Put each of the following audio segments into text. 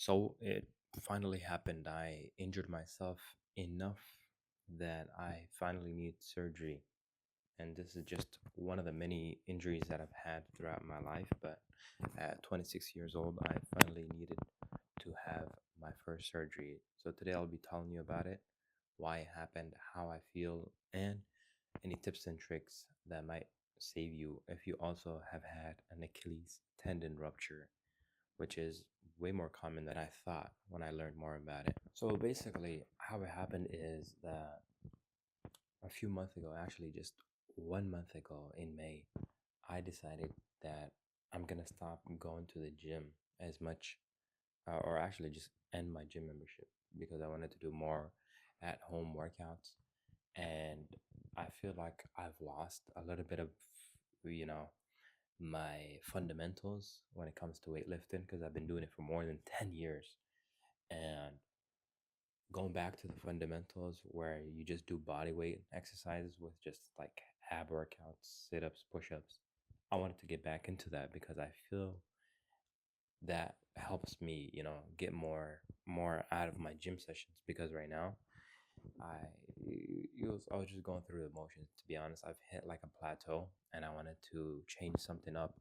So it finally happened. I injured myself enough that I finally need surgery. And this is just one of the many injuries that I've had throughout my life. But at 26 years old, I finally needed to have my first surgery. So today I'll be telling you about it, why it happened, how I feel, and any tips and tricks that might save you if you also have had an Achilles tendon rupture, which is way more common than I thought when I learned more about it. So basically, how it happened is that a few months ago, actually just 1 month ago in May, I decided that I'm gonna stop going to the gym as much, or actually just end my gym membership because I wanted to do more at home workouts. And I feel like I've lost a little bit of, you know, my fundamentals when it comes to weightlifting because I've been doing it for more than 10 years. And going back to the fundamentals where you just do body weight exercises with just like ab workouts, sit ups, push ups, I wanted to get back into that because I feel that helps me, get more out of my gym sessions because right now I I was just going through the motions. To be honest, I've hit like a plateau, and I wanted to change something up.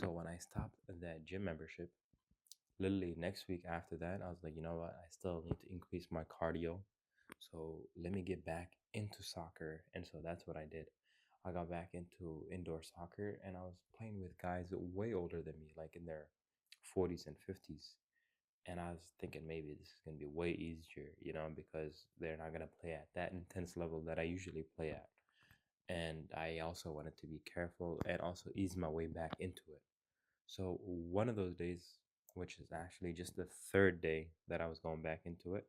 So when I stopped that gym membership, literally next week after that, I was like, you know what? I still need to increase my cardio. So let me get back into soccer. And so that's what I did. I got back into indoor soccer and I was playing with guys way older than me, like in their 40s and 50s. And I was thinking maybe this is going to be way easier, because they're not going to play at that intense level that I usually play at. And I also wanted to be careful and also ease my way back into it. So one of those days, which is actually just the third day that I was going back into it,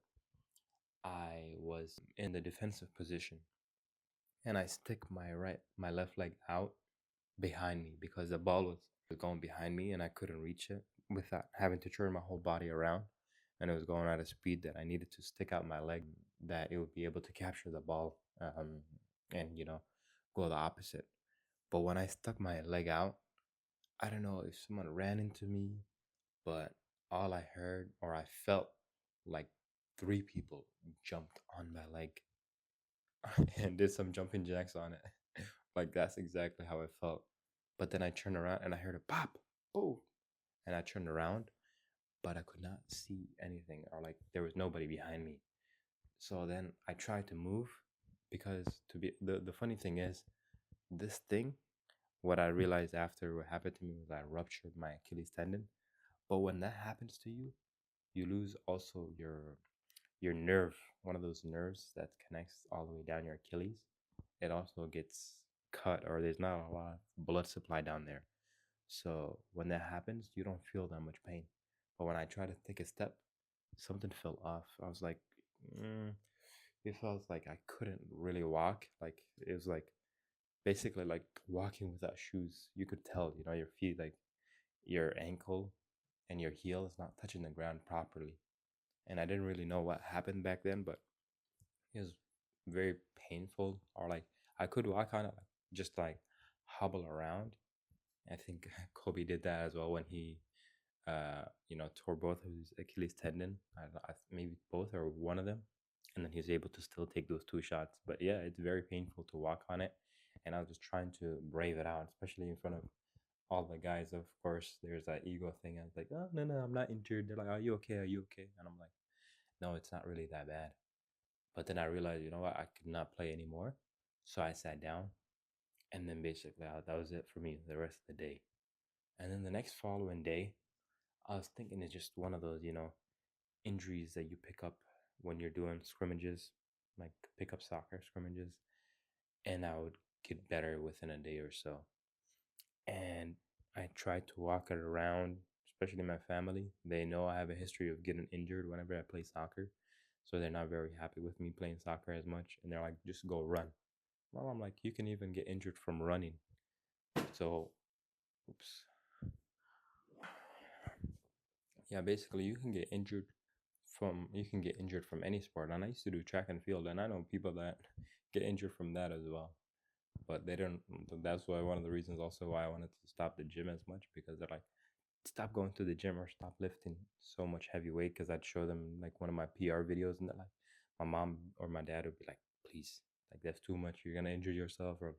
I was in the defensive position and I stick my left leg out behind me because the ball was going behind me and I couldn't reach it without having to turn my whole body around. And it was going at a speed that I needed to stick out my leg that it would be able to capture the ball, and go the opposite. But when I stuck my leg out, I don't know if someone ran into me, but all I heard or I felt like three people jumped on my leg and did some jumping jacks on it. Like that's exactly how I felt. But then I turned around and I heard a pop, oh, and I turned around, but I could not see anything or like there was nobody behind me. So then I tried to move because the funny thing is this thing, what I realized after what happened to me was I ruptured my Achilles tendon. But when that happens to you lose also your nerve, one of those nerves that connects all the way down your Achilles. It also gets cut or there's not a lot of blood supply down there. So when that happens, you don't feel that much pain. But when I try to take a step, something fell off. I was like, mm, it felt like I couldn't really walk. Like it was like basically like walking without shoes. You could tell, your feet, like your ankle and your heel is not touching the ground properly. And I didn't really know what happened back then, but it was very painful. Or like I could walk on it, like, just like hobble around. I think Kobe did that as well when he, tore both of his Achilles tendon. Maybe both or one of them, and then he was able to still take those two shots. But yeah, it's very painful to walk on it, and I was just trying to brave it out, especially in front of all the guys. Of course, there's that ego thing. I was like, oh no, no, I'm not injured. They're like, are you okay? Are you okay? And I'm like, no, it's not really that bad. But then I realized, you know what, I could not play anymore. So I sat down, and then basically that was it for me the rest of the day. And then the next following day, I was thinking it's just one of those, injuries that you pick up when you're doing scrimmages, like pickup soccer scrimmages. And I would get better within a day or so. And I tried to walk it around, especially my family. They know I have a history of getting injured whenever I play soccer. So they're not very happy with me playing soccer as much. And they're like, just go run. Well, I'm like, you can even get injured from running. So, oops. Yeah, basically you can get injured from any sport. And I used to do track and field and I know people that get injured from that as well. But they don't. That's why one of the reasons also why I wanted to stop the gym as much because they're like stop going to the gym or stop lifting so much heavy weight, because I'd show them like one of my PR videos, and they're like, my mom or my dad would be like, please, like that's too much. You're gonna injure yourself, or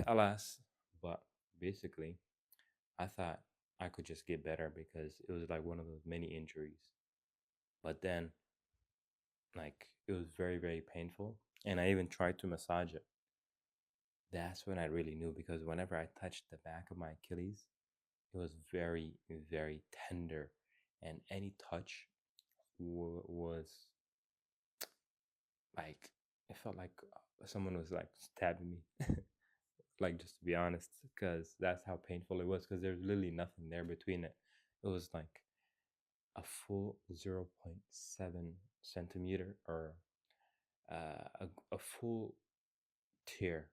alas. But basically, I thought I could just get better because it was like one of those many injuries. But then, like, it was very, very painful. And I even tried to massage it. That's when I really knew, because whenever I touched the back of my Achilles, it was very, very tender. And any touch was like, it felt like someone was like stabbing me. Like, just to be honest, because that's how painful it was, because there's literally nothing there between it. It was like a full zero point 0.7 centimeter, or a full tear.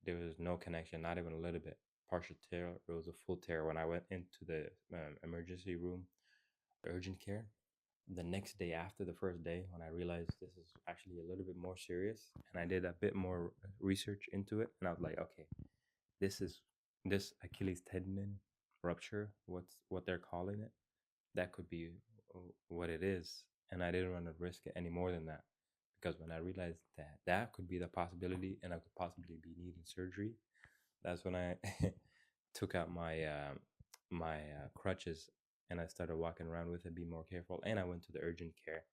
There was no connection, not even a little bit. Partial tear. It was a full tear. When I went into the emergency room, urgent care, the next day after the first day, when I realized this is actually a little bit more serious, and I did a bit more research into it, and I was like, okay, this is this Achilles tendon rupture, what they're calling it, that could be what it is. And I didn't want to risk it any more than that, because when I realized that that could be the possibility and I could possibly be needing surgery, that's when I took out my crutches, and I started walking around with it, be more careful. And I went to the urgent care,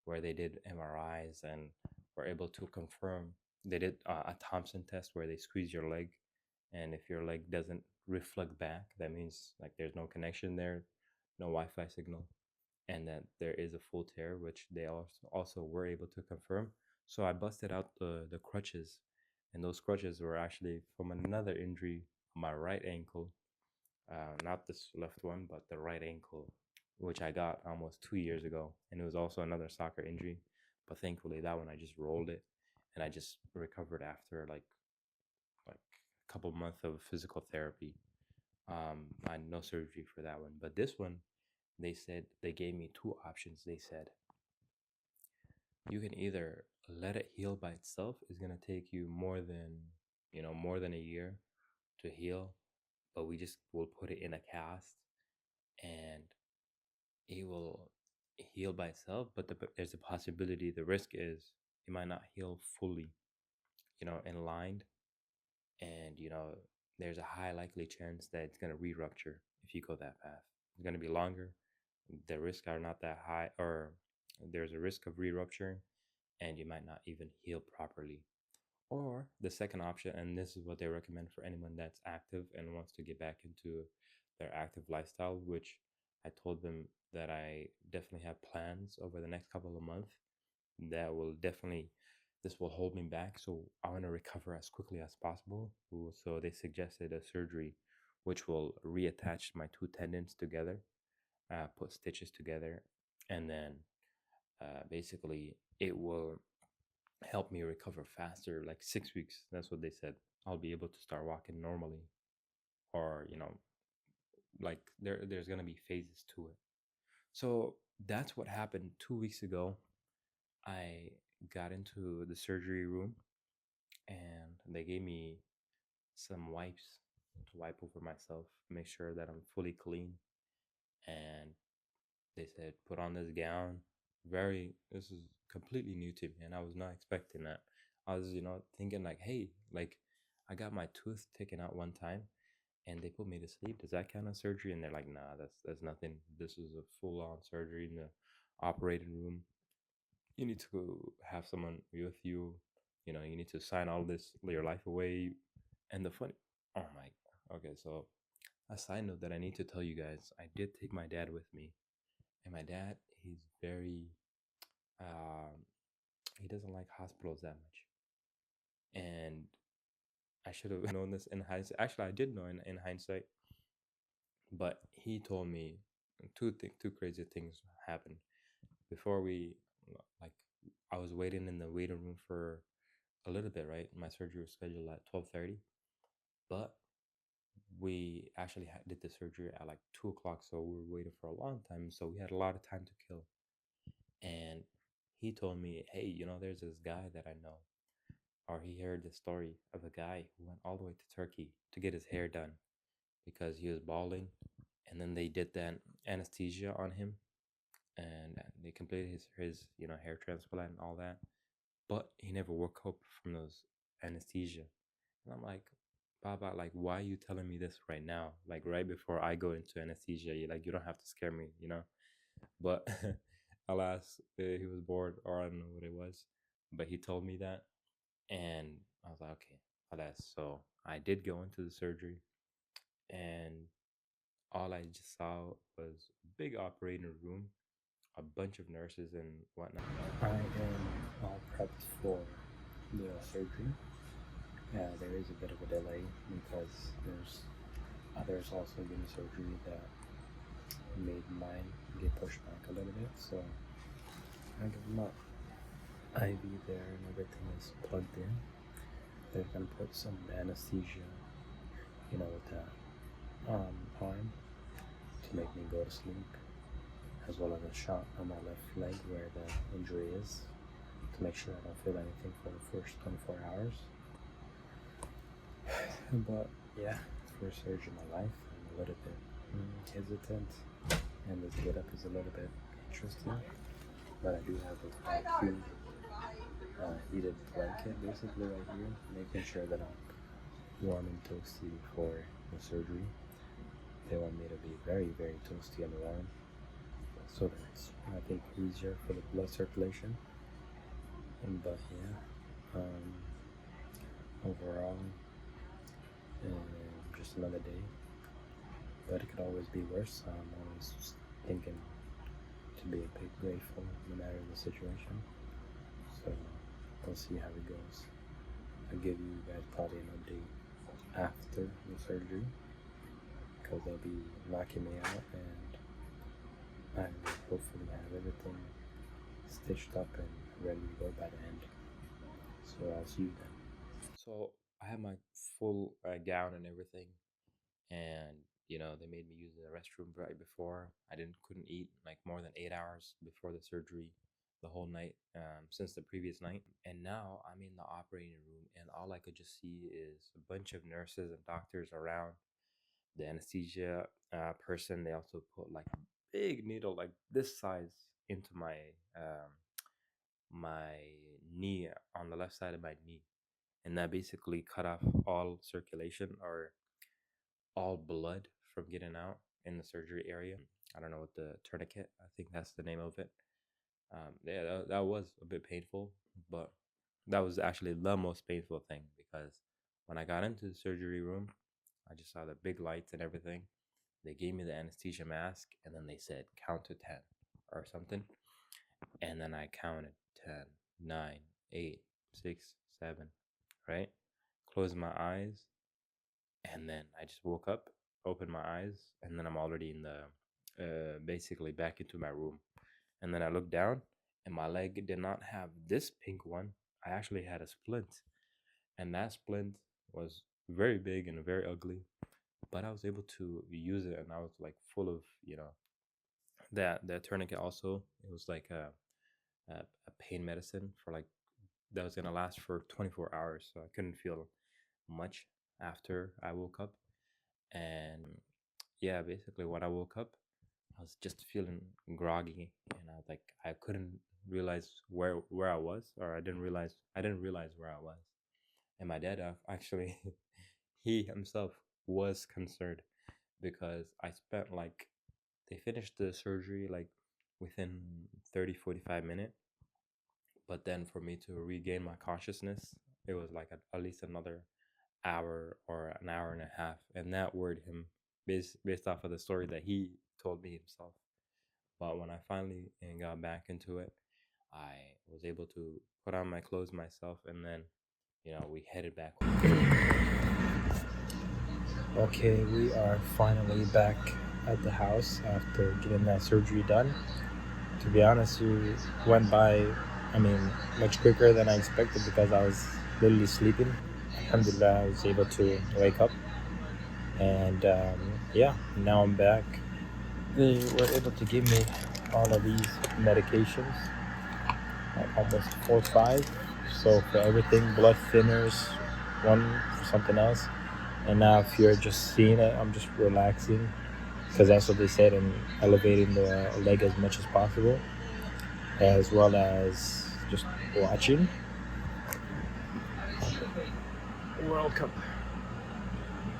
where they did MRIs and were able to confirm. They did a Thompson test, where they squeeze your leg, and if your leg doesn't reflect back, that means like there's no connection there, no Wi-Fi signal, and that there is a full tear, which they also were able to confirm. So I busted out the crutches, and those crutches were actually from another injury on my right ankle, not this left one, but the right ankle, which I got almost 2 years ago, and it was also another soccer injury. But thankfully, that one I just rolled it, and I just recovered after like a couple months of physical therapy. I had no surgery for that one, but this one, they said they gave me two options. They said you can either let it heal by itself. It's gonna take you more than a year to heal, but we just will put it in a cast, and it will heal by itself. But there's a possibility. The risk is it might not heal fully, in line, and there's a high likely chance that it's gonna re-rupture if you go that path. It's gonna be longer. The risks are not that high, or there's a risk of re-rupturing, and you might not even heal properly. Or the second option, and this is what they recommend for anyone that's active and wants to get back into their active lifestyle, which I told them that I definitely have plans over the next couple of months that will definitely, this will hold me back. So I want to recover as quickly as possible. So they suggested a surgery which will reattach my two tendons together, put stitches together, and then basically it will help me recover faster, like 6 weeks. That's what they said. I'll be able to start walking normally, or like there's gonna be phases to it. So that's what happened 2 weeks ago. I got into the surgery room, and they gave me some wipes to wipe over myself, make sure that I'm fully clean. And they said, put on this gown. This is completely new to me, and I was not expecting that. I was, thinking like, hey, like I got my tooth taken out one time, and they put me to sleep. Does that count as surgery? And they're like, nah, that's nothing. This is a full on surgery in the operating room. You need to go have someone with you. You need to sign all this, your life away. And the funny, oh my, okay, so a side note that I need to tell you guys, I did take my dad with me, and my dad, he's very, um, he doesn't like hospitals that much. And I should have known this in hindsight. Actually, I did know in hindsight, but he told me two crazy things happened before we, like, I was waiting in the waiting room for a little bit, right? My surgery was scheduled at 12:30, but we actually did the surgery at like 2 o'clock, so we were waiting for a long time. So we had a lot of time to kill. And he told me, hey, there's this guy that I know, or he heard the story of a guy who went all the way to Turkey to get his hair done because he was balding, and then they did that anesthesia on him, and they completed his hair transplant and all that. But he never woke up from those anesthesia. And I'm like, Baba, like, why are you telling me this right now? Like, right before I go into anesthesia, you don't have to scare me. But alas, he was bored, or I don't know what it was. But he told me that, and I was like, okay, alas. So I did go into the surgery, and all I just saw was a big operating room, a bunch of nurses and whatnot. I am all prepped for the surgery. There is a bit of a delay because there's others also getting surgery that made mine get pushed back a little bit. So I give them up. IV there and everything is plugged in. They're gonna put some anesthesia, with that arm to make me go to sleep, as well as a shot on my left leg where the injury is, to make sure I don't feel anything for the first 24 hours. But yeah, first surgery in my life, I'm a little bit hesitant, and this get up is a little bit interesting. But I do have a cute heated blanket basically right here, making sure that I'm warm and toasty before the surgery. They want me to be very, very toasty and warm, so that it's, I think, easier for the blood circulation. But yeah, overall, just another day. But it could always be worse. I'm always just thinking to be a bit grateful no matter the situation. So we'll see how it goes. I'll give you guys probably an update after the surgery, because they'll be knocking me out, and I will hopefully have everything stitched up and ready to go by the end. So I'll see you then. So I have my full gown and everything, and they made me use the restroom right before. I couldn't eat like more than 8 hours before the surgery, the whole night, since the previous night. And now I'm in the operating room, and all I could just see is a bunch of nurses and doctors around the anesthesia person. They also put like a big needle like this size into my knee, on the left side of my knee, and that basically cut off all circulation, or all blood, from getting out in the surgery area. I don't know what the tourniquet, I think that's the name of it. Yeah, that was a bit painful, but that was actually the most painful thing, because when I got into the surgery room, I just saw the big lights and everything. They gave me the anesthesia mask, and then they said count to 10 or something. And then I counted 10, 9, 8, 6, 7, right? Closed my eyes, and then I just woke up, opened my eyes, and then I'm already in the basically back into my room. And then I looked down, and my leg did not have this pink one. I actually had a splint, and that splint was very big and very ugly. But I was able to use it, and I was like full of that tourniquet. Also, it was like a pain medicine for like that was gonna last for 24 hours, so I couldn't feel much after I woke up. And yeah, basically when I woke up, I was just feeling groggy, and I was like, I couldn't realize where I was, or I didn't realize where I was. And my dad actually he himself was concerned, because I spent like they finished the surgery like within 30-45 minutes, but then for me to regain my consciousness, it was like at least another hour or an hour and a half, and that worried him, based off of the story that he told me himself. But when I finally got back into it, I was able to put on my clothes myself, and then we headed back home. Okay, we are finally back at the house after getting that surgery done. To be honest, you went by, much quicker than I expected, because I was literally sleeping. Alhamdulillah, I was able to wake up, and yeah, now I'm back. They were able to give me all of these medications, like almost 4 or 5. So for everything, blood thinners, one for something else. And now if you're just seeing it, I'm just relaxing. because that's what they said, in elevating the leg as much as possible, as well as just watching World Cup.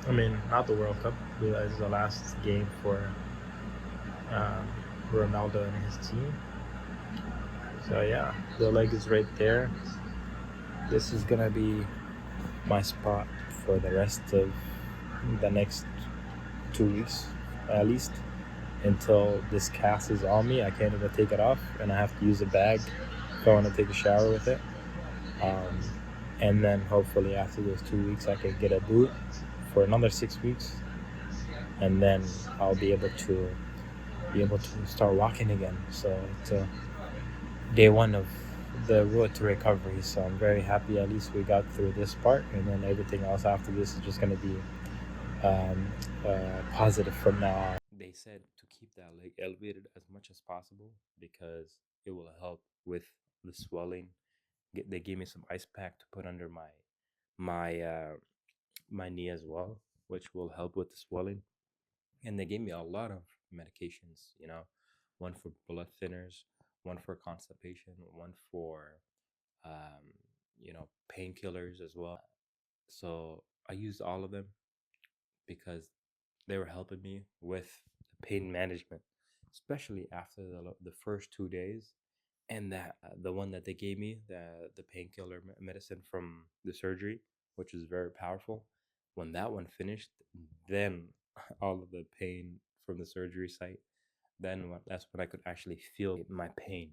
I mean, not the World Cup. It's the last game for um, Ronaldo and his team. So yeah, the leg is right there. This is gonna be my spot for the rest of the next 2 weeks, at least, until this cast is on me. I can't even take it off, and I have to use a bag if I want to take a shower with it. Um, and then hopefully after those 2 weeks, I can get a boot for another 6 weeks, and then I'll be able to start walking again. So it's day one of the road to recovery. So I'm very happy. At least we got through this part, and then everything else after this is just going to be positive from now on. They said to keep that leg elevated as much as possible because it will help with the swelling. They gave me some ice pack to put under my my knee as well, which will help with the swelling. And they gave me a lot of medications, one for blood thinners, one for constipation, one for um, painkillers as well. So I used all of them because they were helping me with the pain management, especially after the first 2 days. And that the one that they gave me, the painkiller medicine from the surgery, which is very powerful. When that one finished, then all of the pain from the surgery site, that's when I could actually feel my pain.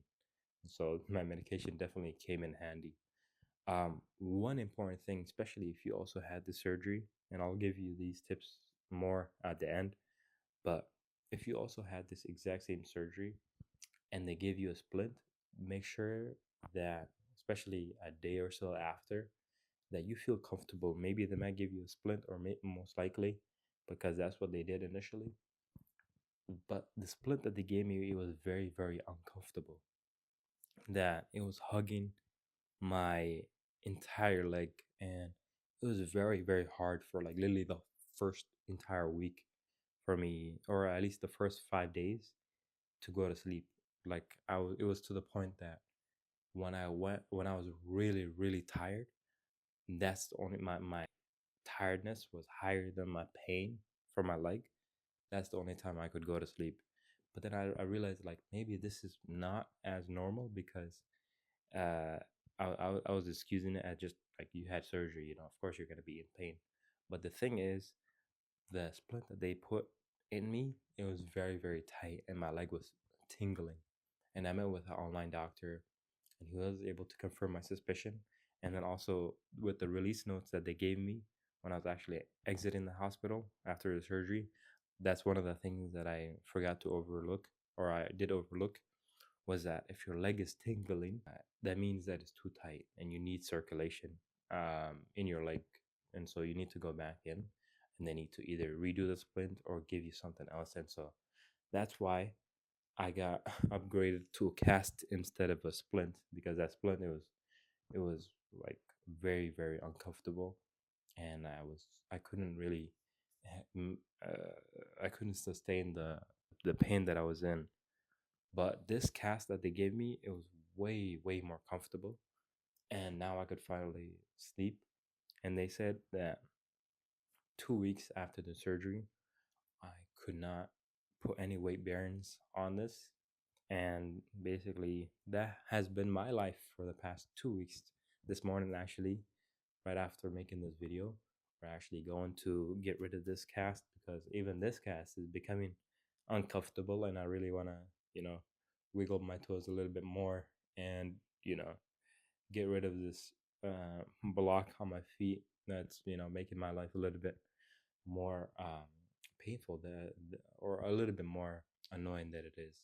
So my medication definitely came in handy. One important thing, especially if you also had the surgery, and I'll give you these tips more at the end, but if you also had this exact same surgery and they give you a splint, make sure that, especially a day or so after, that you feel comfortable. Maybe they might give you a splint, or most likely, because that's what they did initially. But the splint that they gave me, it was very, very uncomfortable. That it was hugging my entire leg, and it was very, very hard for like literally the first entire week for me, or at least the first 5 days, to go to sleep. Like it was to the point that when I was really, really tired, that's the only my tiredness was higher than my pain for my leg. That's the only time I could go to sleep. But then I realized, like, maybe this is not as normal because uh I was excusing it as just like you had surgery, of course you're gonna be in pain. But the thing is, the splint that they put in me, it was very, very tight, and my leg was tingling. And I met with an online doctor, and he was able to confirm my suspicion. And then also with the release notes that they gave me when I was actually exiting the hospital after the surgery, that's one of the things that I forgot to overlook, or I did overlook, was that if your leg is tingling, that means that it's too tight and you need circulation in your leg. And so you need to go back in, and they need to either redo the splint or give you something else. And so that's why I got upgraded to a cast instead of a splint, because that splint, it was like very, very uncomfortable, and I couldn't really I couldn't sustain the pain that I was in. But this cast that they gave me, it was way, way more comfortable, and now I could finally sleep. And they said that 2 weeks after the surgery, I could not put any weight bearings on this. And basically, that has been my life for the past 2 weeks. This morning, actually, right after making this video, we're actually going to get rid of this cast because even this cast is becoming uncomfortable, and I really want to, you know, wiggle my toes a little bit more, and, you know, get rid of this block on my feet that's, making my life a little bit more painful, or a little bit more annoying than it is.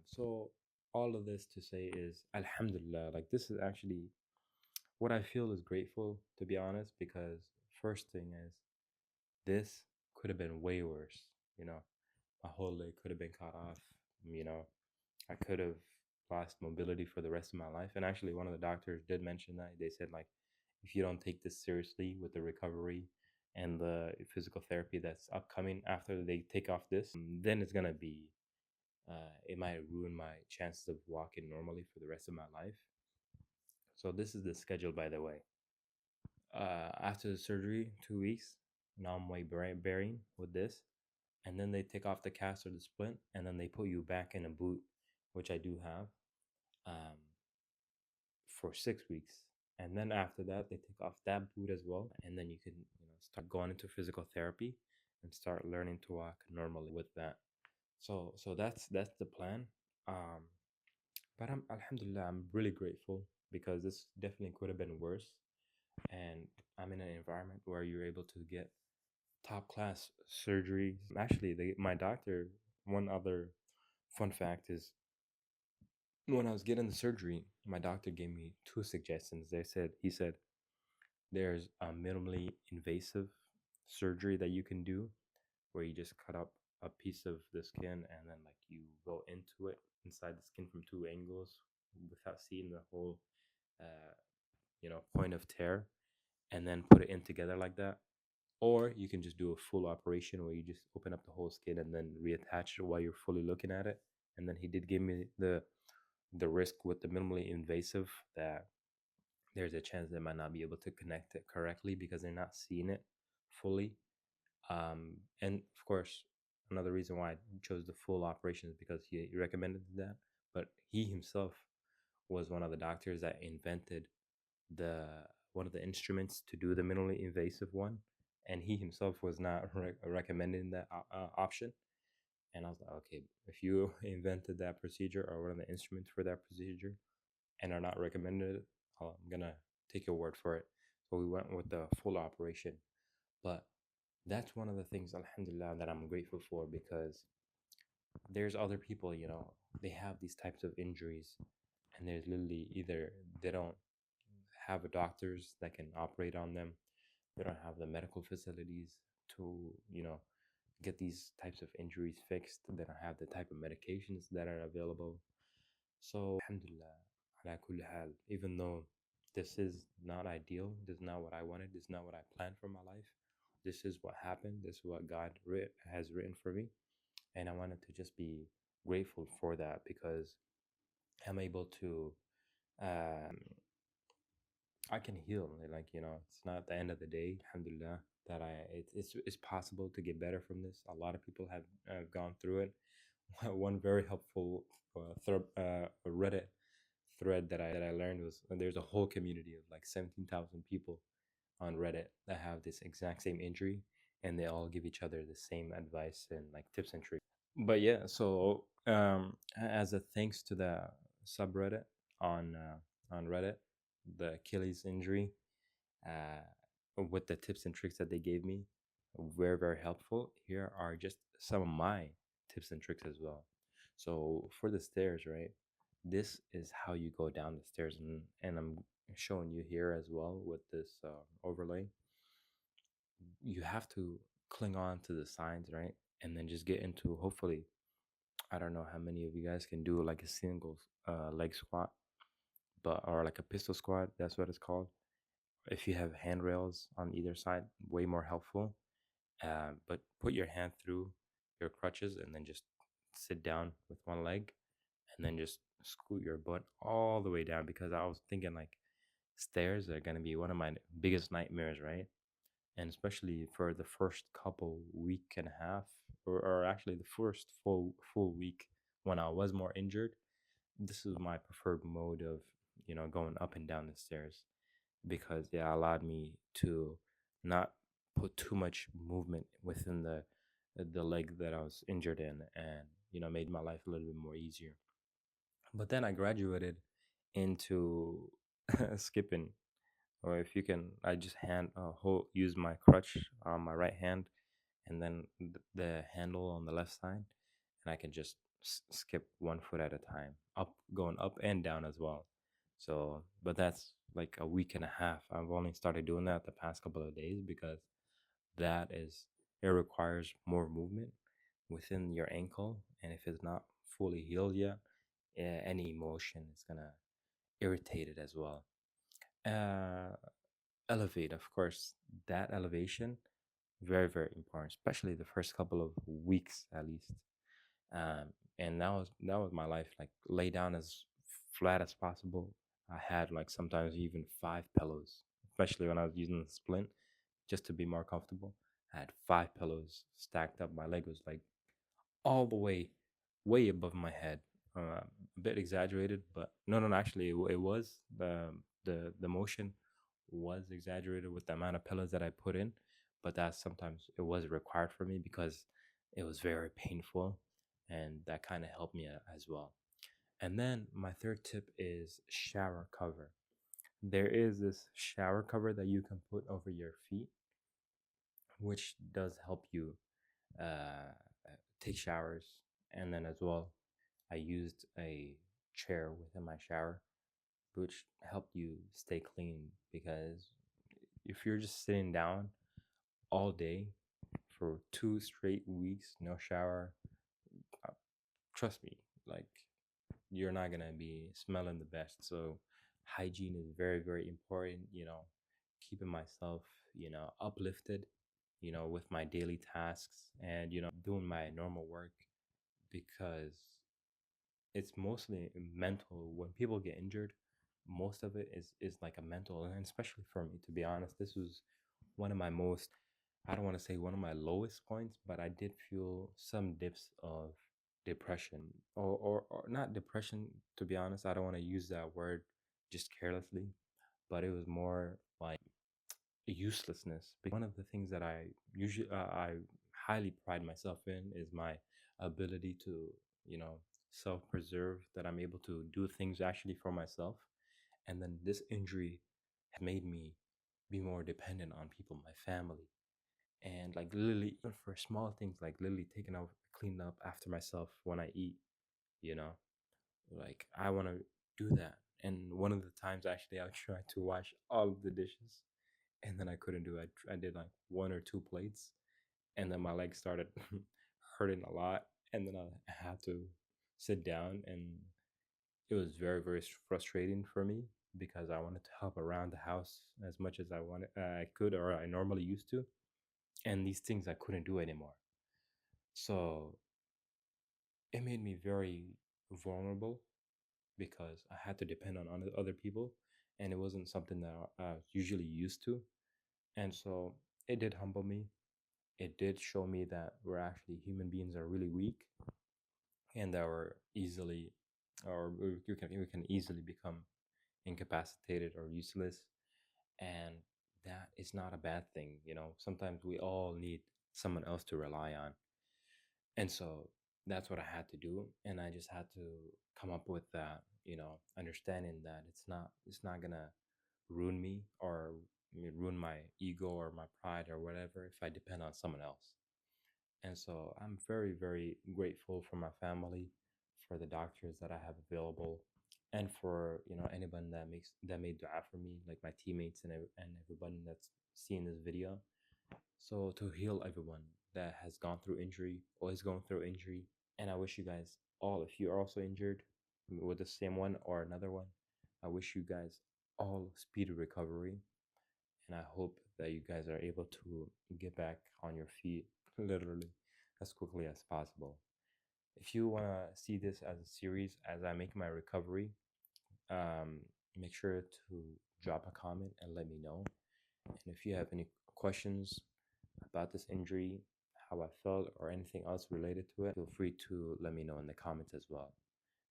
So all of this to say is Alhamdulillah. Like, this is actually what I feel is grateful, to be honest, because first thing is, this could have been way worse. You know, my whole leg could have been cut off. You know, I could have lost mobility for the rest of my life. And actually, one of the doctors did mention that. They said, like, if you don't take this seriously with the recovery, and the physical therapy that's upcoming after they take off this, then it's gonna be it might ruin my chances of walking normally for the rest of my life. So this is the schedule, by the way. After the surgery, 2 weeks. Now I'm weight bearing with this, and then they take off the cast or the splint, and then they put you back in a boot, which I do have, um, for 6 weeks. And then after that, they take off that boot as well, and then you can start going into physical therapy and start learning to walk normally with that. So that's the plan. Um, but I'm Alhamdulillah, I'm really grateful because this definitely could have been worse, and I'm in an environment where you're able to get top class surgeries. Actually, my doctor. One other fun fact is when I was getting the surgery, my doctor gave me two suggestions. He said there's a minimally invasive surgery that you can do where you just cut up a piece of the skin and then like you go into it inside the skin from two angles without seeing the whole uh, point of tear, and then put it in together like that. Or you can just do a full operation where you just open up the whole skin and then reattach it while you're fully looking at it. And then he did give me the risk with the minimally invasive that there's a chance they might not be able to connect it correctly because they're not seeing it fully. And of course, another reason why I chose the full operation is because he recommended that. But he himself was one of the doctors that invented the one of the instruments to do the minimally invasive one, and he himself was not recommending that option. And I was like, okay, if you invented that procedure or one of the instruments for that procedure and are not recommended it, I'm gonna take your word for it. So we went with the full operation. But that's one of the things, alhamdulillah, that I'm grateful for because there's other people, they have these types of injuries, and there's literally either they don't have doctors that can operate on them, they don't have the medical facilities to, get these types of injuries fixed, they don't have the type of medications that are available. So, alhamdulillah, ala kulli hal, even though this is not ideal, this is not what I wanted, this is not what I planned for my life, this is what happened, this is what has written for me. And I wanted to just be grateful for that because I'm able to, I can heal. Like, it's not the end of the day, alhamdulillah, that it's possible to get better from this. A lot of people have gone through it. One very helpful Reddit thread that I learned was there's a whole community of like 17,000 people on Reddit that have this exact same injury, and they all give each other the same advice and like tips and tricks. But yeah, so as a thanks to the subreddit on Reddit, the Achilles injury, with the tips and tricks that they gave me, very very helpful. Here are just some of my tips and tricks as well. So for the stairs, right? This is how you go down the stairs, and I'm showing you here as well with this overlay. You have to cling on to the sides, right? And then just get into, hopefully, I don't know how many of you guys can do like a single leg squat, but or like a pistol squat. That's what it's called. If you have handrails on either side, way more helpful. But put your hand through your crutches and then just sit down with one leg, and then just scoot your butt all the way down because I was thinking like stairs are gonna be one of my biggest nightmares, right? And especially for the first couple week and a half, or actually the first full week when I was more injured, this is my preferred mode of going up and down the stairs because it allowed me to not put too much movement within the leg that I was injured in, and made my life a little bit more easier. But then I graduated into skipping, or if you can, I just use my crutch on my right hand, and then the handle on the left side, and I can just skip one foot at a time, going up and down as well. So, but that's like a week and a half. I've only started doing that the past couple of days because it requires more movement within your ankle, and if it's not fully healed yet, any motion is gonna irritate it as well. Uh, Elevate, of course, that elevation. Very, very important, especially the first couple of weeks at least. Um, and that was my life. Like lay down as flat as possible. I had like sometimes even five pillows, especially when I was using the splint, just to be more comfortable. I had five pillows stacked up. My leg was like all the way, way above my head. A bit exaggerated, but no, no, no. Actually, it was the motion was exaggerated with the amount of pillows that I put in, but that sometimes it was required for me because it was very painful, and that kind of helped me as well. And then my third tip is shower cover. There is this shower cover that you can put over your feet, which does help you take showers. And then as well, I used a chair within my shower, which helped you stay clean because if you're just sitting down all day for 2 straight weeks, no shower, uh, trust me, like you're not gonna be smelling the best. So hygiene is very, very important. Keeping myself, uplifted, with my daily tasks and doing my normal work because it's mostly mental. When people get injured, most of it is like a mental, and especially for me, to be honest, this was one of my most, I don't want to say one of my lowest points, but I did feel some dips of depression, or not depression, to be honest. I don't want to use that word just carelessly, but it was more like uselessness. Because one of the things that I highly pride myself in is my ability to, self-preserve, that I'm able to do things actually for myself. And then this injury has made me be more dependent on people, my family, and like literally even for small things like literally taking out cleaning up after myself when I eat, you know, like I want to do that. And one of the times actually I tried to wash all of the dishes, and then I couldn't do it. I did like one or two plates, and then my legs started hurting a lot, and then I had to sit down, and it was very, very frustrating for me because I wanted to help around the house as much as I could, or I normally used to, and these things I couldn't do anymore. So it made me very vulnerable because I had to depend on other people, and it wasn't something that I was usually used to. And so it did humble me. It did show me that we're actually human beings are really weak, and that we're easily, or we can easily become incapacitated or useless, and that is not a bad thing. Sometimes we all need someone else to rely on. And so that's what I had to do, and I just had to come up with that, understanding that it's not gonna ruin me, or ruin my ego or my pride or whatever if I depend on someone else. And so I'm very, very grateful for my family, for the doctors that I have available, and for anyone that made dua for me, like my teammates and everybody that's seen this video. So to heal everyone that has gone through injury or is going through injury, and I wish you guys all, if you're also injured with the same one or another one, I wish you guys all speedy recovery, and I hope that you guys are able to get back on your feet literally as quickly as possible. If you want to see this as a series as I make my recovery, um, make sure to drop a comment and let me know. And if you have any questions about this injury, how I felt, or anything else related to it, feel free to let me know in the comments as well.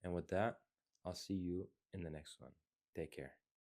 And with that, I'll see you in the next one. Take care.